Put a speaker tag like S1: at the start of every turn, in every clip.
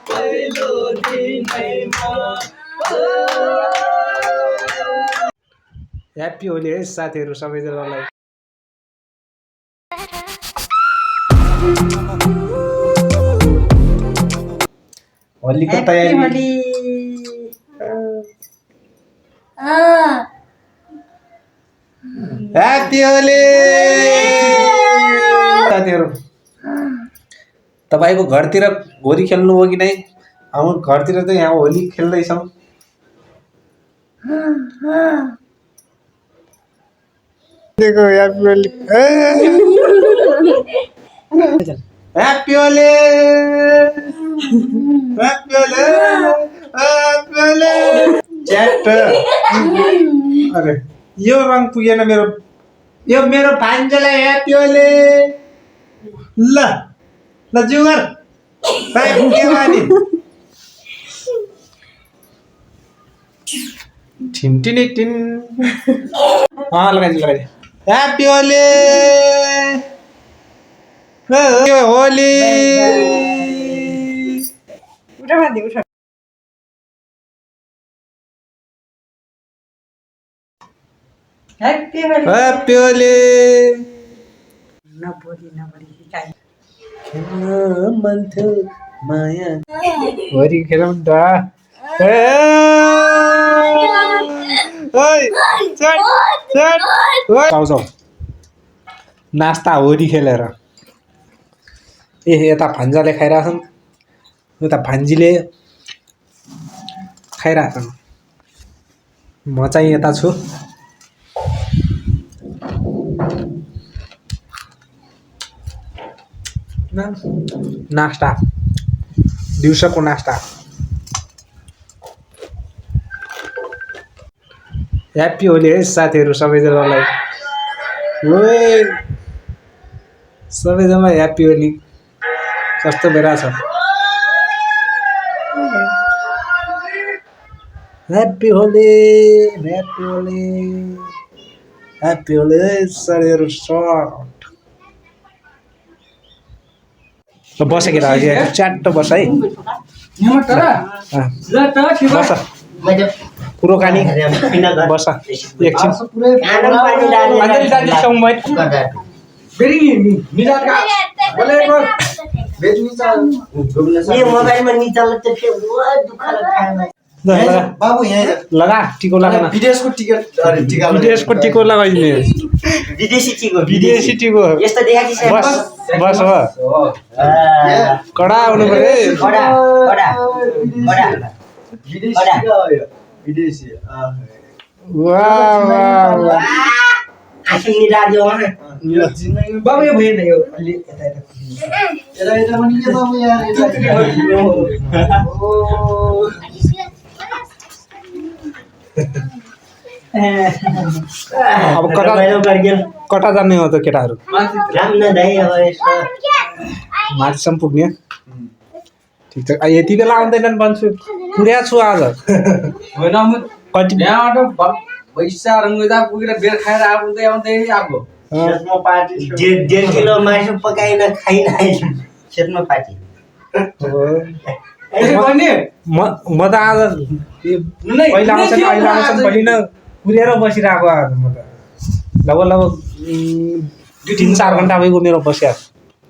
S1: पहिलो दिनैमा ह्याप्पी होली है साथीहरू सबैजनालाई। होलीको तयारी ह्याप्पी होली साथीहरू। तपाईको घरतिर होली खेल्नु हो कि नै? हाम्रो घरतिर त यहाँ होली खेल्दैछौँ। देखो happy Holi happy Holi happy Holi happy Holi chat. अरे यो रङ पुगेन मेरो, यो मेरो भान्जालाई ह्याप्पी होली। ल ल जुगर भाइ पुग्यो अनि ठिन्टिनी टिन लगाइदिनु लगाइदिनु ह्याप्पी होली होली। ह्याप्पी होली मन्थ्यो माया होली खेलौँ त। नास्ता होली खेलेर ए यता भान्जाले खाइरहेछन्, यता भान्जीले खाइरहेछन्, म चाहिँ यता छु। नास्ता दिउँसोको नास्ता। ह्याप्पी होली है साथीहरू सबैजनालाई। सबैजनालाई ह्याप्पी होली। कस्तो भइरहेछ? Happy Holi happy Holi happy Holi है साथीहरू। बसेको च्याट्ट बस है, बस कुरोकानी बस एकछिन। लगा टिको लगाना, विदेशको टिको लगाइदिने, विदेशी टिको बस बस हो कडा आउनु पर्यो। अब कता जाने हो त केटाहरू? माथिसम्म पुग्ने। ठिक छ, यति बेला आउँदैनन् भन्छु, पुर्या छु आज।
S2: पैसा रङ्गदा पुगेर बेर खाएर आउँदै आउँदै आएको
S3: 1.5 किलो मासु पकाइन खाइन खेतमा पार्टी।
S1: म त आज पहिला आउँछन् भोलि न पुरेर बसिरहेको। आज म त लगभग 3-4 घन्टा भइगयो मेरो बस्या।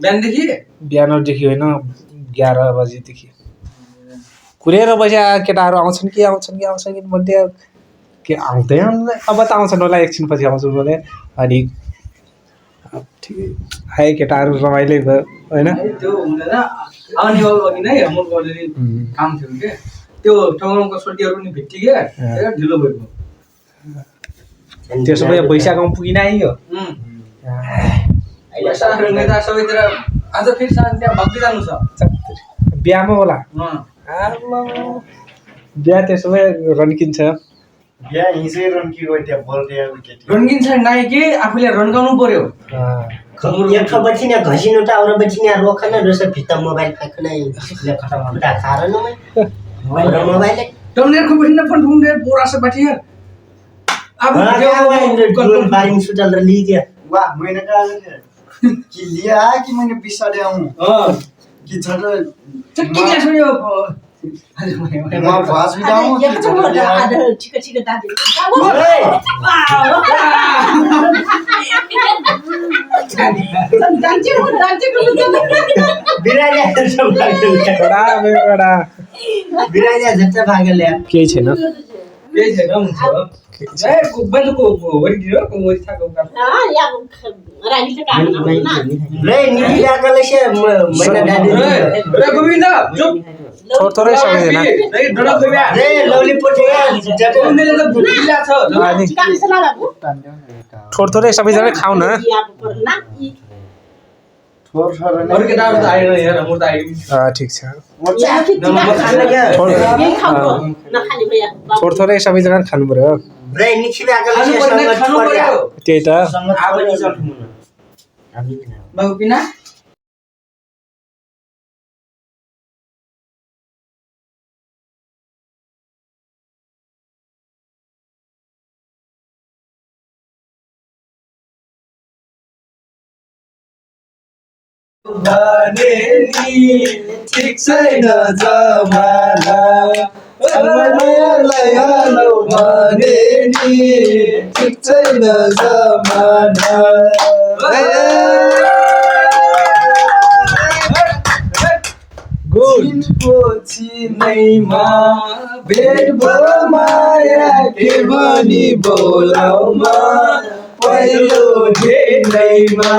S1: बिहानदेखि होइन 11 बजीदेखि कुरेर बस्या। केटाहरू आउँछन् कि भन्थे के आउँदै अब त आउँछन् होला, एकछिनपछि आउँछु बोले। अनि आए केटाहरू रमाइलो भयो होइन।
S2: त्यो हुँदैन आउने अघि नै हाम्रो गर्दै काम थियो के त्यो टङ्गरको सोल्टीहरू पनि भेटिगे ढिलो भएको।
S1: त्यसो भए पैसा गाउँ पुगिन आइयो।
S2: पैसा रङ्गदा सबैतिर आज फेरि साँझ त्यहाँ भक्ति जानु छ
S1: बिहामा होला। बिहा त्यसो भए रन्किन्छ।
S3: बिहा हिजै रन्कियो त्यहाँ बोल्दिएको केटी
S2: रन्किन्छ नाइ के आफूले रन्काउनु पर्यो।
S3: एक बच्चिने घसिनु त और बच्चिने रोखन रस भित्ता मोबाइल फाक्न ले खतम हुँदा कारण मै मोबाइल
S2: टमनेर को बिन फोन ढूंढे बोरा से बैठी है अब
S3: गोल बारिङ सुटल र लिग्या
S4: वाह मैंने कहा कि लिया कि मैंने बिसारे आऊं कि छोटो
S2: चक्की ग्यास हो यो
S4: म भास बिदाउ
S5: छिटो दाबी
S3: बिराइया झट्टा भागले
S1: केही छैन
S2: केही छैन हुन्छ ए बन्दको वरिदिनु वरि थाको काम
S3: रे निकिराकोले से मैना दादी
S2: रे गोविन्द चुप
S1: थोरै सक्दैन
S2: रे डडा गइबा
S3: रे लौली पोटे
S2: गोविन्दले त भुटिला छ
S1: अनि थोरै सबैजना खाऊ न
S4: छोर छोर नै
S2: अरु केटाहरु त आएन हेर म त आइम
S1: ठिक छ
S3: खाने क्या
S1: थोरै सबैजना खानु पर्यो
S3: रे निकिराकोले से संगत
S2: खानु
S3: पर्या
S2: पर्यो
S1: त्यही त
S3: अब नि चल्नु हामी
S2: बाबु पिना भने नि ठिक छैन जमाना समयलाई हालौ भने नि ठिक छैन जमाना गुडको चिनैमा भेट भयो माया के भनी बोलाउमा पहिलो दिनैमा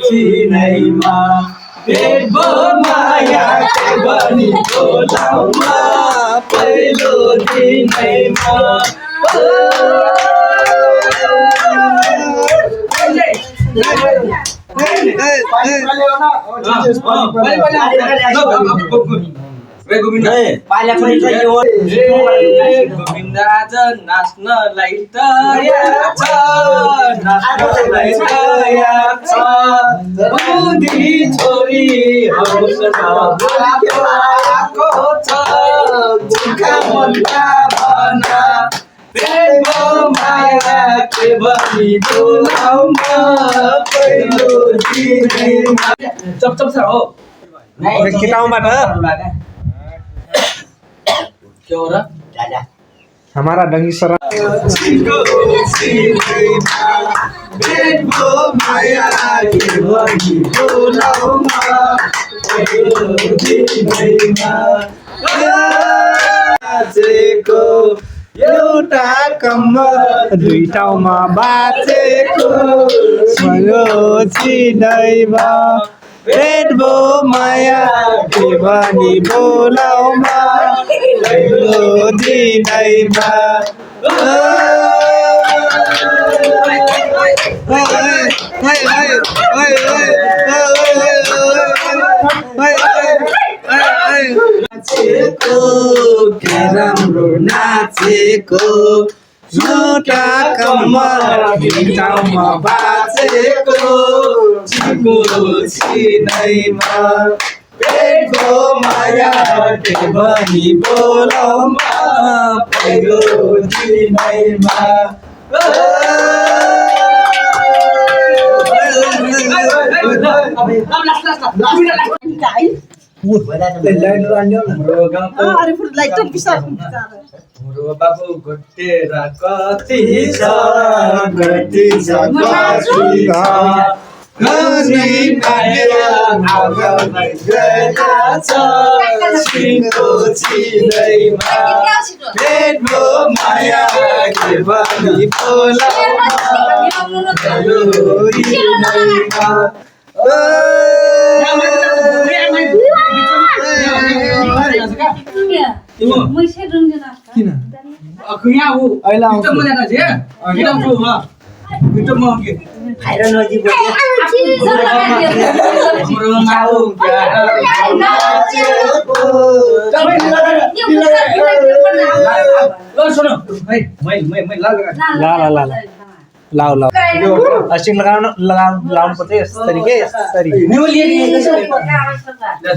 S2: चिनैमा भेट भयो माया के भनी बोलाउमा पहिलो दिनैमा गोविन्द आज नाच्नलाई तयार छ नाच्नलाई तयार छ बुढी छोरी आएको छ झुका मन्दा भना प्रेमको माया के भनी बोलाउमा पहिलो दिनमा चप चप छ हो
S1: किताबबाट
S2: के हो र
S3: दादा
S1: हमारा डंगी सरा
S2: प्रेमको माया के भनी बोलाउमा पहिलो दिनमा नाचेको एउटा कम्मर
S1: दुई ठाउँमा
S2: बाँचेको
S1: भयो चिनैमा
S2: भेट भो माया के भनी बोलाउमा पहिलो दिनैमा नाचेको के राम्रो नाचेको एउटा कम्मर ठाउँमा बाँचेको चिको चिनैमा पेटको माया के भनी बोलाउमा पहिलो दिनैमा हाम्रो बाबु घटेर कति छ कति छ गनी काटेर आगमै गएका छ चिनको चिनैमा पेटको माया के भनी बोलाउमा पहिलो दिनैमा
S1: लाऊ अस्टिङ लाउनु पर्छ यसरी के यसरी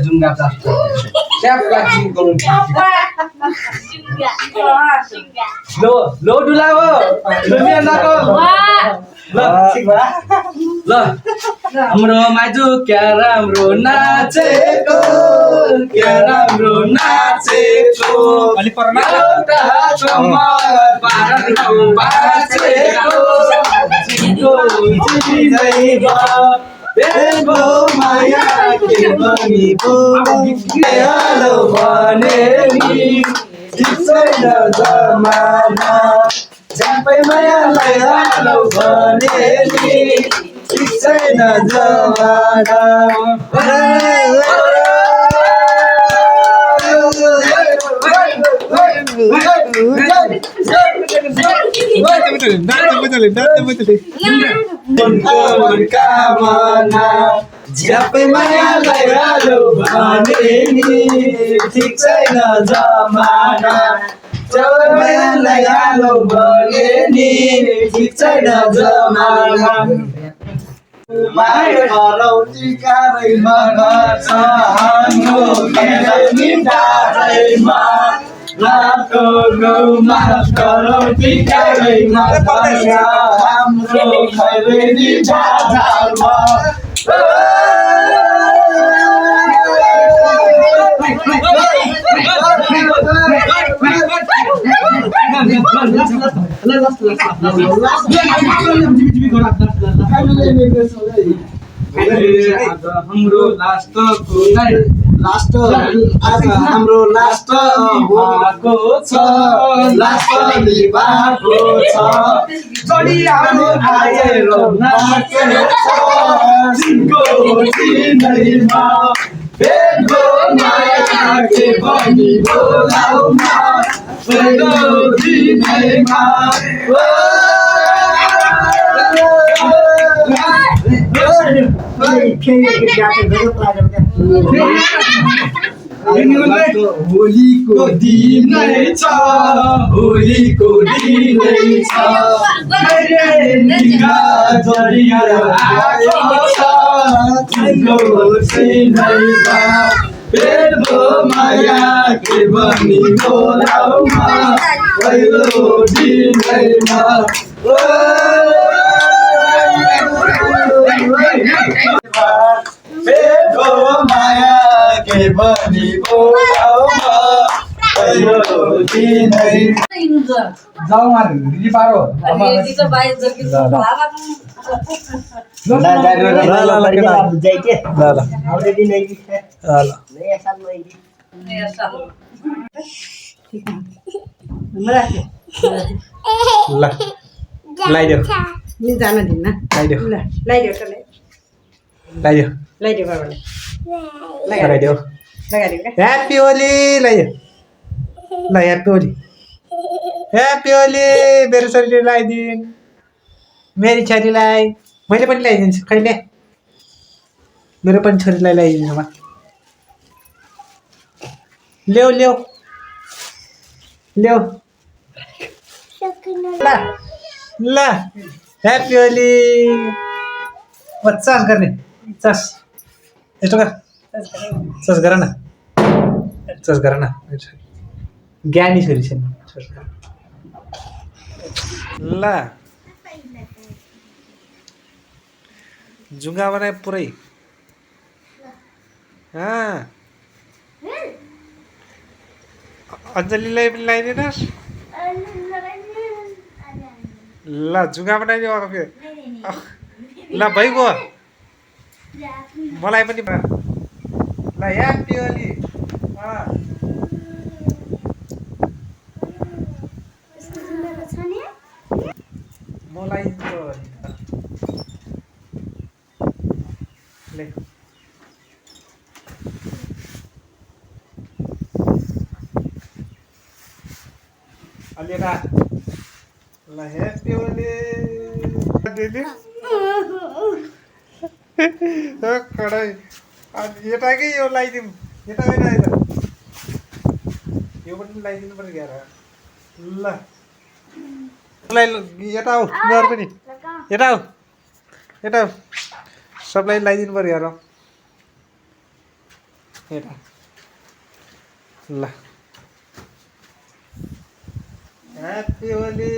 S2: जुङ्गा प्लास्टर ट्याप प्लास्टिक लो डुला हो ल हाम्रो माइजू क्या राम्रो नाचेको
S1: अलि परना
S2: एउटा कमर पारको बाँचेको जिन्दो जिँदैमा बेबो माया के पनि बोलालो भने नि ठिक छैन जमाना झ्यापै मायालाई हालो भने नि ठिक छैन जमाना कामना झ्यापै मायालाई हालो भने नि ठिक छैन जमाना झ्यापै मायालाई हालो भने नि ठिक छैन जमाना माया हराउँटी कादैमा गर्छ हाम्रो केही टाढैमा रातो गौमा करौटी कादैमा गर्छ हाम्रो खैरेनी बाजारमा हाम्रो लास्ट आज हाम्रो लास्ट भएको छ लास्ट भएको छ जडियाहरू आएर नाचेछ जिनको चिनैमा बेगो माया के पनि बोलाउमा बेगो चिनैमा होलीको दिनै छ होलीको दिनै छ जडियाहरू आएको छ जिनको चिनैमा बेगो माया के पनि बोलाउमा पहिलो दिनैमा बेगो माया के पनि बोलाउमा पहिलो दिनै जाऊ मान दिदी पारो
S1: लगाइदेऊ
S5: जान दिन्न
S1: लगाइदेऊ
S5: लगाइदेऊ त
S1: लगाइदेऊ
S5: लगाइदेऊ बाबाले
S1: लगाइदेऊ
S5: लगाइदेऊ क्या
S1: ह्याप्पी होली लगाइदेऊ ल ह्याप्पी होली मेरो छोरीले लगाइदिन् मेरी छोरीलाई मैले पनि लगाइदिन्छु कहिले मेरो पनि छोरीलाई लगाइदिन्छु म ल्याऊ ल्याऊ ल्याऊ ल ल ह्याप्पी होली चस गर्ने चस यस्तो गर चस गर न चस गर न ज्ञानी छोरी छ ल जुङ्गा बनाए पुरै अञ्जलीलाई पनि लगाइदिनुहोस् ल जुङ्गा बनाइदियो अब फेरि ल भइगयो मलाई पनि ल ह्याप्पी होली मलाई ले अलिरा ल ह्याप्पी होली दिदी कडाई यताकै यो लगाइदिउँ यता होइन यता यो पनि लगाइदिनु पर्छ क्यार ल यता आऊ तिमीहरू पनि यता आऊ यता आऊ सबलाई लगाइदिनु पऱ्यो हेर यता ल ह्याप्पी होली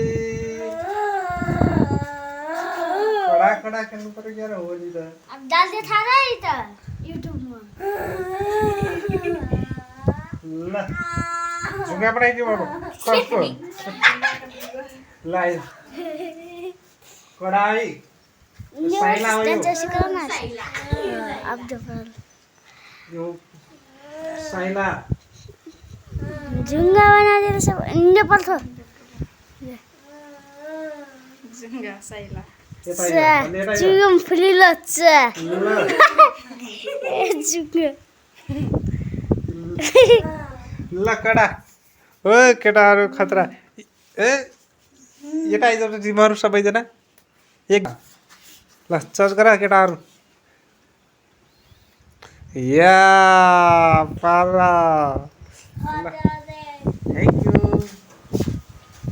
S1: कडा कडा खेल्नु पऱ्यो क्या होली त
S6: अब डाल्दै थाहा है त युट्युबमा
S1: ल झुङ्गा पठाइदियो बाबु कस्तो ल कडाई साइला हो यो साइला
S6: झुङ्गा बनाइदिएर सब इन्डिया पर्छ
S5: जुङ्गा साइला
S6: चुगम फुलिलो झुङ्गा
S1: ल कडा ओ केटाहरू खतरा ए यता आइजाउँछ तिमीहरू सबैजना एक ल चर्च गर केटाहरू या पारा थ्याङ्क यू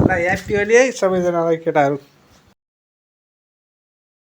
S1: ल ह्याप्पी होली है सबैजनालाई केटाहरू